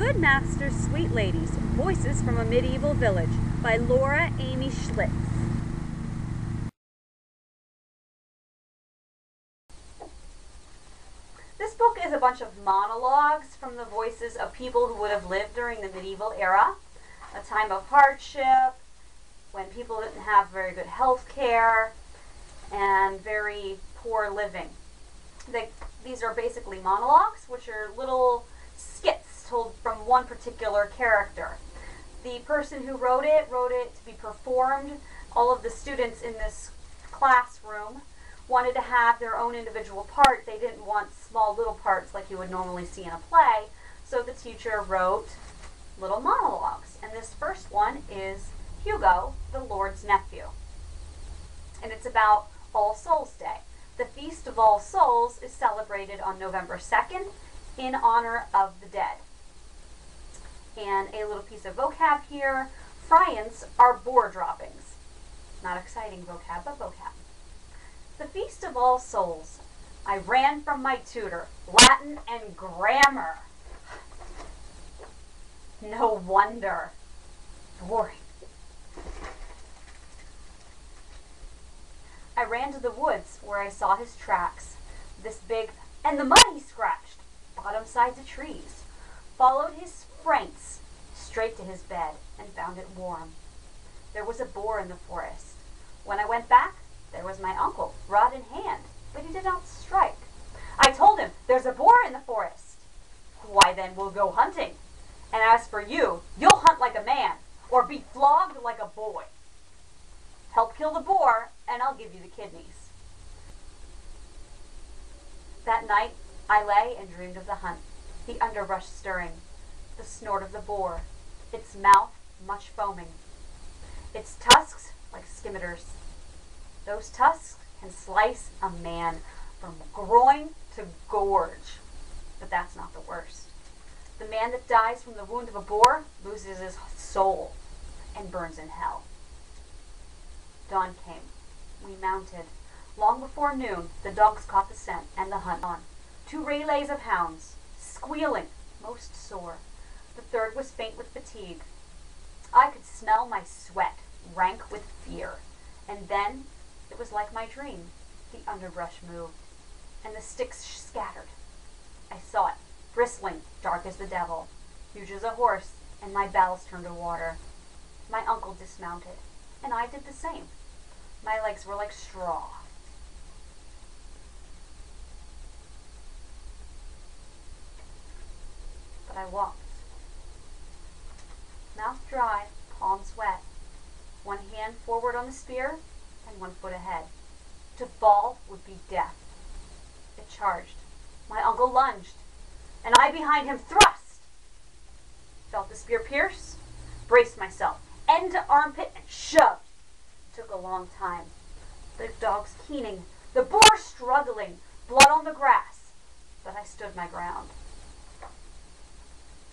Good Masters, Sweet Ladies, Voices from a Medieval Village by Laura Amy Schlitz. This book is a bunch of monologues from the voices of people who would have lived during the medieval era, a time of hardship, when people didn't have very good health care, and very poor living. These are basically monologues, which are little skits told from one particular character. The person who wrote it to be performed. All of the students in this classroom wanted to have their own individual part. They didn't want small little parts like you would normally see in a play, so the teacher wrote little monologues. And this first one is Hugo, the Lord's nephew. And it's about All Souls Day. The Feast of All Souls is celebrated on November 2nd in honor of the dead. And a little piece of vocab here. Friants are boar droppings. Not exciting vocab, but vocab. The Feast of All Souls. I ran from my tutor, Latin and grammar. No wonder. Boring. I ran to the woods where I saw his tracks, this big, and the mud he scratched, bottom sides of trees. Followed his prints straight to his bed and found it warm. There was a boar in the forest. When I went back, there was my uncle, rod in hand, but he did not strike. I told him, there's a boar in the forest. Why then we'll go hunting. And as for you, you'll hunt like a man, or be flogged like a boy. Help kill the boar, and I'll give you the kidneys. That night, I lay and dreamed of the hunt, the underbrush stirring, the snort of the boar, its mouth much foaming, its tusks like scimitars. Those tusks can slice a man from groin to gorge. But that's not the worst. The man that dies from the wound of a boar loses his soul and burns in hell. Dawn came. We mounted. Long before noon, the dogs caught the scent and the hunt on. 2 relays of hounds, squealing, most sore. The third was faint with fatigue. I could smell my sweat, rank with fear. And then, it was like my dream. The underbrush moved, and the sticks scattered. I saw it, bristling, dark as the devil, huge as a horse, and my bells turned to water. My uncle dismounted, and I did the same. My legs were like straw. But I walked. Mouth dry, palms wet. One hand forward on the spear, and 1 foot ahead. To fall would be death. It charged. My uncle lunged, and I behind him thrust. Felt the spear pierce, braced myself, end to armpit, and shoved. Took a long time. The dogs keening, the boar struggling, blood on the grass. But I stood my ground.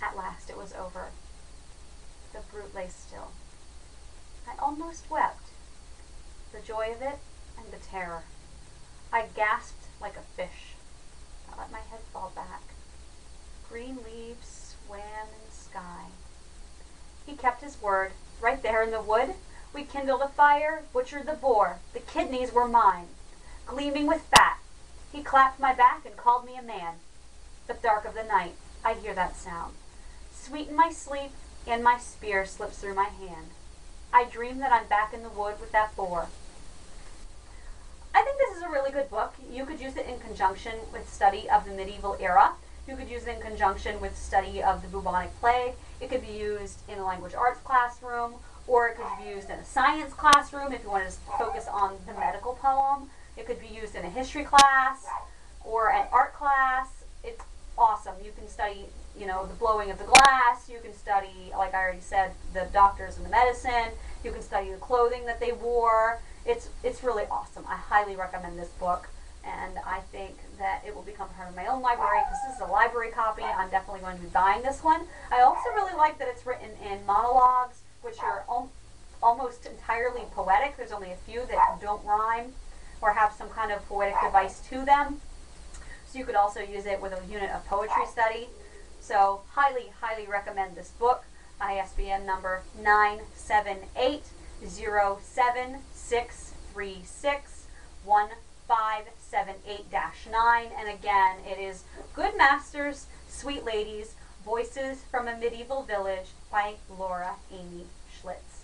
At last it was over. The brute lay still. I almost wept. The joy of it and the terror. I gasped like a fish. I let my head fall back. Green leaves swam in the sky. He kept his word. Right there in the wood, we kindled a fire, butchered the boar. The kidneys were mine, gleaming with fat. He clapped my back and called me a man. The dark of the night, I hear that sound. Sweet in my sleep, and my spear slips through my hand. I dream that I'm back in the wood with that boar. I think this is a really good book. You could use it in conjunction with study of the medieval era. You could use it in conjunction with study of the bubonic plague. It could be used in a language arts classroom, or it could be used in a science classroom if you want to focus on the medical poem. It could be used in a history class or an art class. It's awesome. You can study, the blowing of the glass. You can study, like I already said, the doctors and the medicine. You can study the clothing that they wore. It's really awesome. I highly recommend this book, and I think that it will become part of my own library because this is a library copy. I'm definitely going to be buying this one. I also really like that it's written in monologues, which are almost entirely poetic. There's only a few that don't rhyme or have some kind of poetic device to them. So you could also use it with a unit of poetry study. So highly, highly recommend this book. ISBN number 978-07636-1578-9. And again, it is Good Masters, Sweet Ladies, Voices from a Medieval Village by Laura Amy Schlitz.